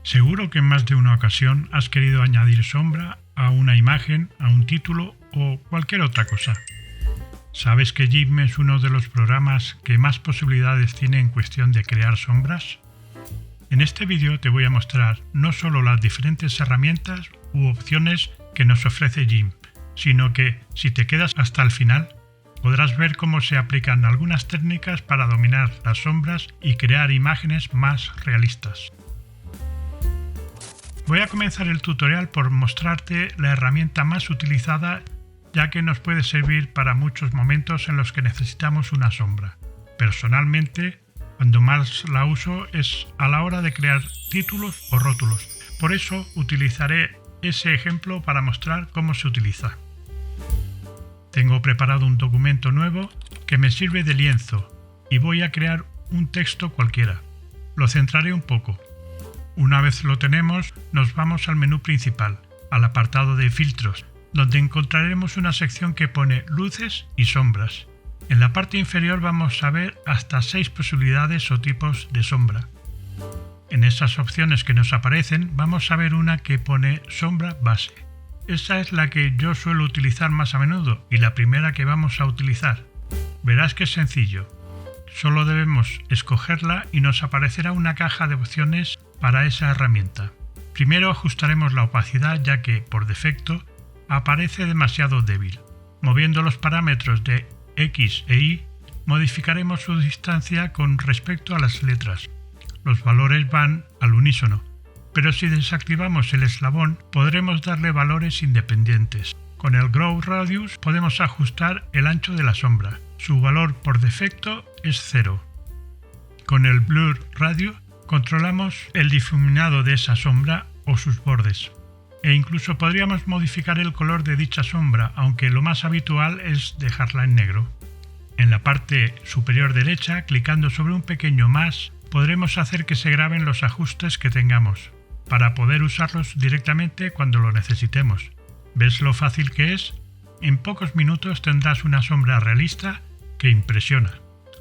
Seguro que en más de una ocasión has querido añadir sombra a una imagen, a un título o cualquier otra cosa. ¿Sabes que GIMP es uno de los programas que más posibilidades tiene en cuestión de crear sombras? En este vídeo te voy a mostrar no solo las diferentes herramientas u opciones que nos ofrece GIMP, sino que, si te quedas hasta el final, podrás ver cómo se aplican algunas técnicas para dominar las sombras y crear imágenes más realistas. Voy a comenzar el tutorial por mostrarte la herramienta más utilizada, ya que nos puede servir para muchos momentos en los que necesitamos una sombra. Personalmente, cuando más la uso es a la hora de crear títulos o rótulos. Por eso utilizaré ese ejemplo para mostrar cómo se utiliza. Tengo preparado un documento nuevo que me sirve de lienzo y voy a crear un texto cualquiera. Lo centraré un poco. Una vez lo tenemos, nos vamos al menú principal, al apartado de filtros, donde encontraremos una sección que pone luces y sombras. En la parte inferior vamos a ver hasta 6 posibilidades o tipos de sombra. En esas opciones que nos aparecen vamos a ver una que pone sombra base. Esa es la que yo suelo utilizar más a menudo y la primera que vamos a utilizar. Verás que es sencillo. Solo debemos escogerla y nos aparecerá una caja de opciones para esa herramienta. Primero ajustaremos la opacidad, ya que por defecto aparece demasiado débil. Moviendo los parámetros de X e Y, modificaremos su distancia con respecto a las letras. Los valores van al unísono, pero si desactivamos el eslabón podremos darle valores independientes. Con el Grow Radius podemos ajustar el ancho de la sombra. Su valor por defecto es 0. Con el Blur Radius controlamos el difuminado de esa sombra o sus bordes. E incluso podríamos modificar el color de dicha sombra, aunque lo más habitual es dejarla en negro. En la parte superior derecha, clicando sobre un pequeño más, podremos hacer que se graben los ajustes que tengamos, para poder usarlos directamente cuando lo necesitemos. ¿Ves lo fácil que es? En pocos minutos tendrás una sombra realista que impresiona.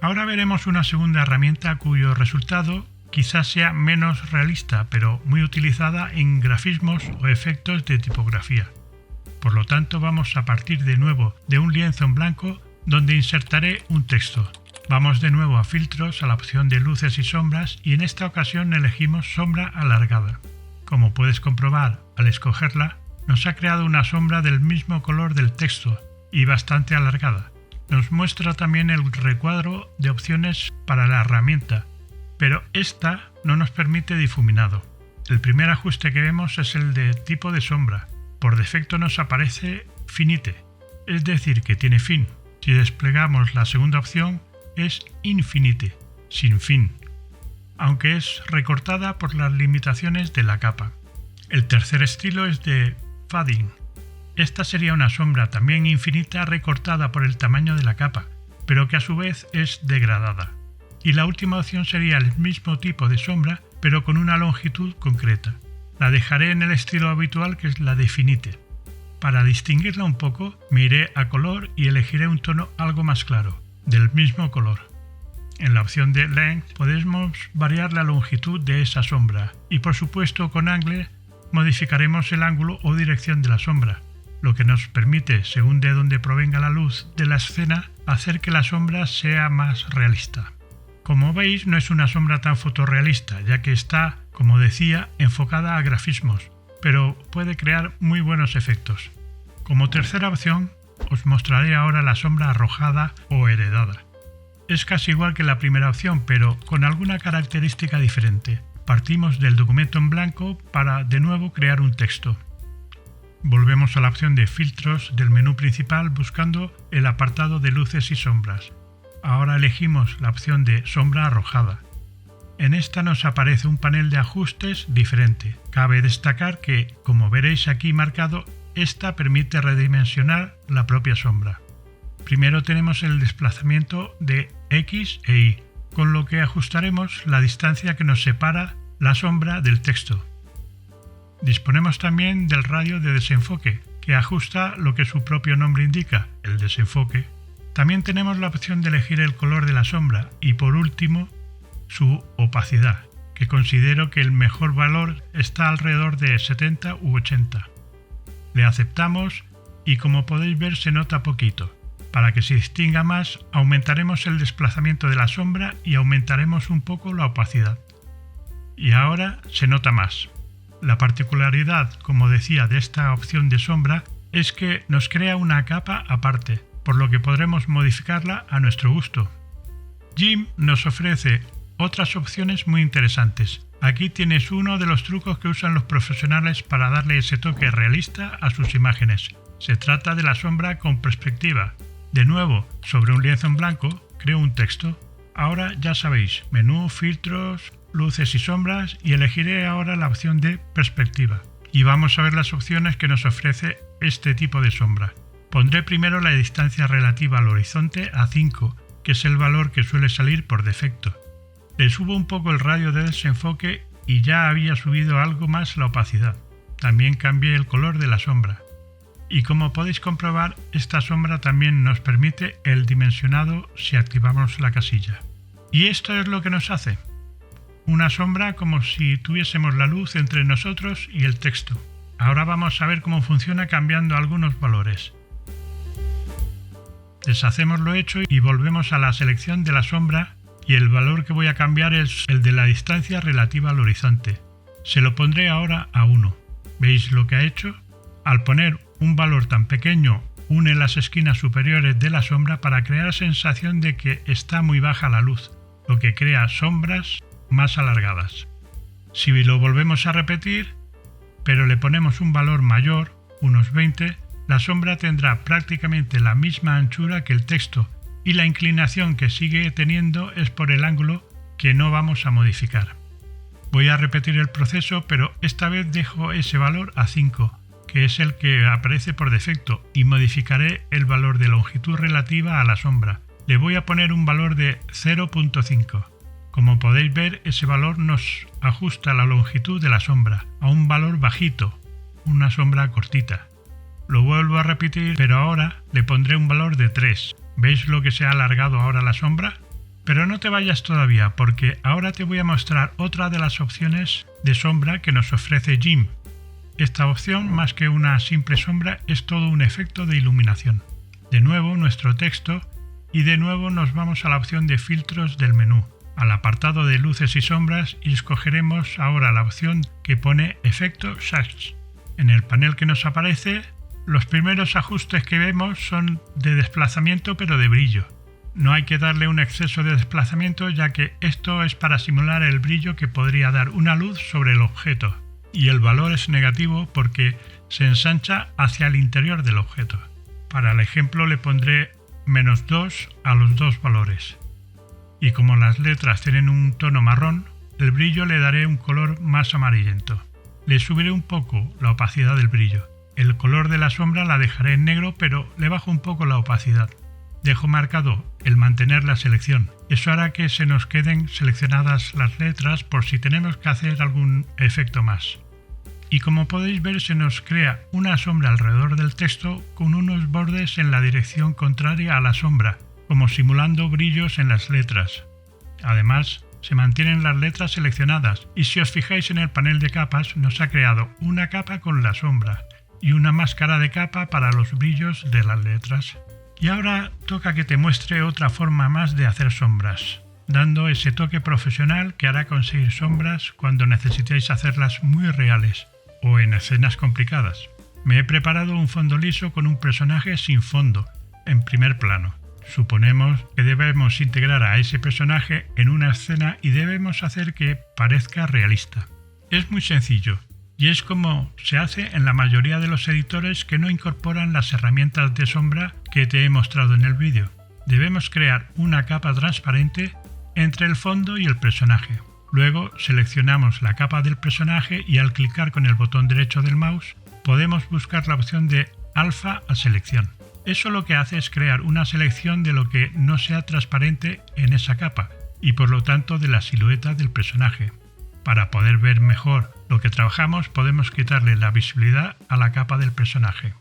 Ahora veremos una segunda herramienta cuyo resultado quizás sea menos realista, pero muy utilizada en grafismos o efectos de tipografía. Por lo tanto, vamos a partir de nuevo de un lienzo en blanco donde insertaré un texto. Vamos de nuevo a filtros, a la opción de luces y sombras, y en esta ocasión elegimos sombra alargada. Como puedes comprobar, al escogerla, nos ha creado una sombra del mismo color del texto y bastante alargada. Nos muestra también el recuadro de opciones para la herramienta, pero esta no nos permite difuminado. El primer ajuste que vemos es el de tipo de sombra. Por defecto nos aparece finite, es decir, que tiene fin. Si desplegamos la segunda opción es infinite, sin fin, aunque es recortada por las limitaciones de la capa. El tercer estilo es de fading. Esta sería una sombra también infinita recortada por el tamaño de la capa, pero que a su vez es degradada. Y la última opción sería el mismo tipo de sombra, pero con una longitud concreta. La dejaré en el estilo habitual, que es la de finite. Para distinguirla un poco, me iré a color y elegiré un tono algo más claro, del mismo color. En la opción de Length podemos variar la longitud de esa sombra y, por supuesto, con Angle modificaremos el ángulo o dirección de la sombra, lo que nos permite, según de dónde provenga la luz de la escena, hacer que la sombra sea más realista. Como veis, no es una sombra tan fotorrealista, ya que está, como decía, enfocada a grafismos, pero puede crear muy buenos efectos. Como tercera opción, os mostraré ahora la sombra arrojada o heredada. Es casi igual que la primera opción, pero con alguna característica diferente. Partimos del documento en blanco para de nuevo crear un texto. Volvemos a la opción de filtros del menú principal buscando el apartado de luces y sombras. Ahora elegimos la opción de sombra arrojada. En esta nos aparece un panel de ajustes diferente. Cabe destacar que, como veréis aquí marcado, esta permite redimensionar la propia sombra. Primero tenemos el desplazamiento de X e Y, con lo que ajustaremos la distancia que nos separa la sombra del texto. Disponemos también del radio de desenfoque, que ajusta lo que su propio nombre indica, el desenfoque. También tenemos la opción de elegir el color de la sombra y, por último, su opacidad, que considero que el mejor valor está alrededor de 70 u 80. Le aceptamos y como podéis ver se nota poquito. Para que se distinga más, aumentaremos el desplazamiento de la sombra y aumentaremos un poco la opacidad. Y ahora se nota más. La particularidad, como decía, de esta opción de sombra es que nos crea una capa aparte, por lo que podremos modificarla a nuestro gusto. GIMP nos ofrece otras opciones muy interesantes. Aquí tienes uno de los trucos que usan los profesionales para darle ese toque realista a sus imágenes. Se trata de la sombra con perspectiva. De nuevo, sobre un lienzo en blanco, creo un texto. Ahora ya sabéis, menú, filtros, luces y sombras, y elegiré ahora la opción de perspectiva. Y vamos a ver las opciones que nos ofrece este tipo de sombra. Pondré primero la distancia relativa al horizonte a 5, que es el valor que suele salir por defecto. Le subo un poco el radio de desenfoque y ya había subido algo más la opacidad. También cambié el color de la sombra. Y como podéis comprobar, esta sombra también nos permite el dimensionado si activamos la casilla. Y esto es lo que nos hace. Una sombra como si tuviésemos la luz entre nosotros y el texto. Ahora vamos a ver cómo funciona cambiando algunos valores. Deshacemos lo hecho y volvemos a la selección de la sombra y el valor que voy a cambiar es el de la distancia relativa al horizonte. Se lo pondré ahora a 1. ¿Veis lo que ha hecho? Al poner un valor tan pequeño, une las esquinas superiores de la sombra para crear la sensación de que está muy baja la luz, lo que crea sombras más alargadas. Si lo volvemos a repetir, pero le ponemos un valor mayor, unos 20, la sombra tendrá prácticamente la misma anchura que el texto y la inclinación que sigue teniendo es por el ángulo que no vamos a modificar. Voy a repetir el proceso, pero esta vez dejo ese valor a 5, que es el que aparece por defecto, y modificaré el valor de longitud relativa a la sombra. Le voy a poner un valor de 0.5. Como podéis ver, ese valor nos ajusta la longitud de la sombra a un valor bajito, una sombra cortita. Lo vuelvo a repetir, pero ahora le pondré un valor de 3. ¿Veis lo que se ha alargado ahora la sombra? Pero no te vayas todavía, porque ahora te voy a mostrar otra de las opciones de sombra que nos ofrece GIMP. Esta opción, más que una simple sombra, es todo un efecto de iluminación. De nuevo nuestro texto y de nuevo nos vamos a la opción de filtros del menú, al apartado de luces y sombras, y escogeremos ahora la opción que pone efecto Shades. En el panel que nos aparece, los primeros ajustes que vemos son de desplazamiento pero de brillo. No hay que darle un exceso de desplazamiento, ya que esto es para simular el brillo que podría dar una luz sobre el objeto, y el valor es negativo porque se ensancha hacia el interior del objeto. Para el ejemplo le pondré -2 a los dos valores. Y como las letras tienen un tono marrón, el brillo le daré un color más amarillento. Le subiré un poco la opacidad del brillo. El color de la sombra la dejaré en negro, pero le bajo un poco la opacidad. Dejo marcado el mantener la selección. Eso hará que se nos queden seleccionadas las letras por si tenemos que hacer algún efecto más. Y como podéis ver, se nos crea una sombra alrededor del texto con unos bordes en la dirección contraria a la sombra, como simulando brillos en las letras. Además, se mantienen las letras seleccionadas, y si os fijáis en el panel de capas, nos ha creado una capa con la sombra y una máscara de capa para los brillos de las letras. Y ahora toca que te muestre otra forma más de hacer sombras, dando ese toque profesional que hará conseguir sombras cuando necesitéis hacerlas muy reales o en escenas complicadas. Me he preparado un fondo liso con un personaje sin fondo, en primer plano. Suponemos que debemos integrar a ese personaje en una escena y debemos hacer que parezca realista. Es muy sencillo, y es como se hace en la mayoría de los editores que no incorporan las herramientas de sombra que te he mostrado en el vídeo. Debemos crear una capa transparente entre el fondo y el personaje. Luego seleccionamos la capa del personaje y al clicar con el botón derecho del mouse podemos buscar la opción de alfa a selección. Eso lo que hace es crear una selección de lo que no sea transparente en esa capa y por lo tanto de la silueta del personaje. Para poder ver mejor lo que trabajamos podemos quitarle la visibilidad a la capa del personaje.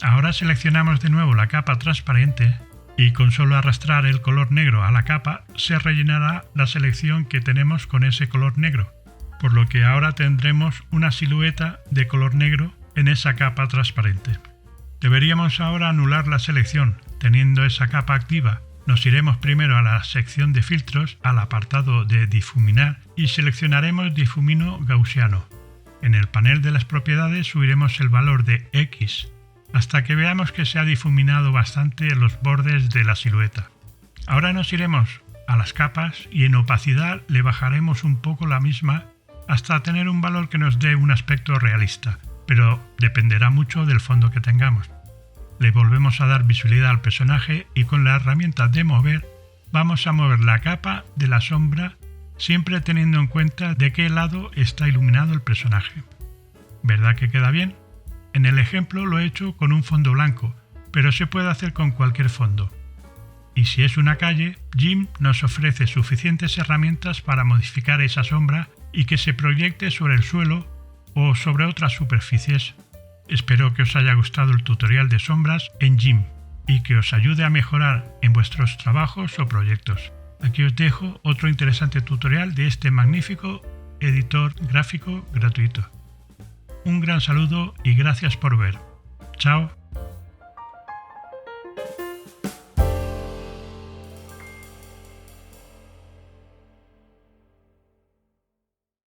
Ahora seleccionamos de nuevo la capa transparente y con solo arrastrar el color negro a la capa se rellenará la selección que tenemos con ese color negro, por lo que ahora tendremos una silueta de color negro en esa capa transparente. Deberíamos ahora anular la selección. Teniendo esa capa activa, nos iremos primero a la sección de filtros, al apartado de difuminar y seleccionaremos difumino gaussiano. En el panel de las propiedades subiremos el valor de X hasta que veamos que se ha difuminado bastante los bordes de la silueta. Ahora nos iremos a las capas y en opacidad le bajaremos un poco la misma hasta tener un valor que nos dé un aspecto realista, pero dependerá mucho del fondo que tengamos. Le volvemos a dar visibilidad al personaje y con la herramienta de mover vamos a mover la capa de la sombra siempre teniendo en cuenta de qué lado está iluminado el personaje. ¿Verdad que queda bien? En el ejemplo lo he hecho con un fondo blanco, pero se puede hacer con cualquier fondo. Y si es una calle, GIMP nos ofrece suficientes herramientas para modificar esa sombra y que se proyecte sobre el suelo o sobre otras superficies. Espero que os haya gustado el tutorial de sombras en GIMP y que os ayude a mejorar en vuestros trabajos o proyectos. Aquí os dejo otro interesante tutorial de este magnífico editor gráfico gratuito. Un gran saludo y gracias por ver. Chao.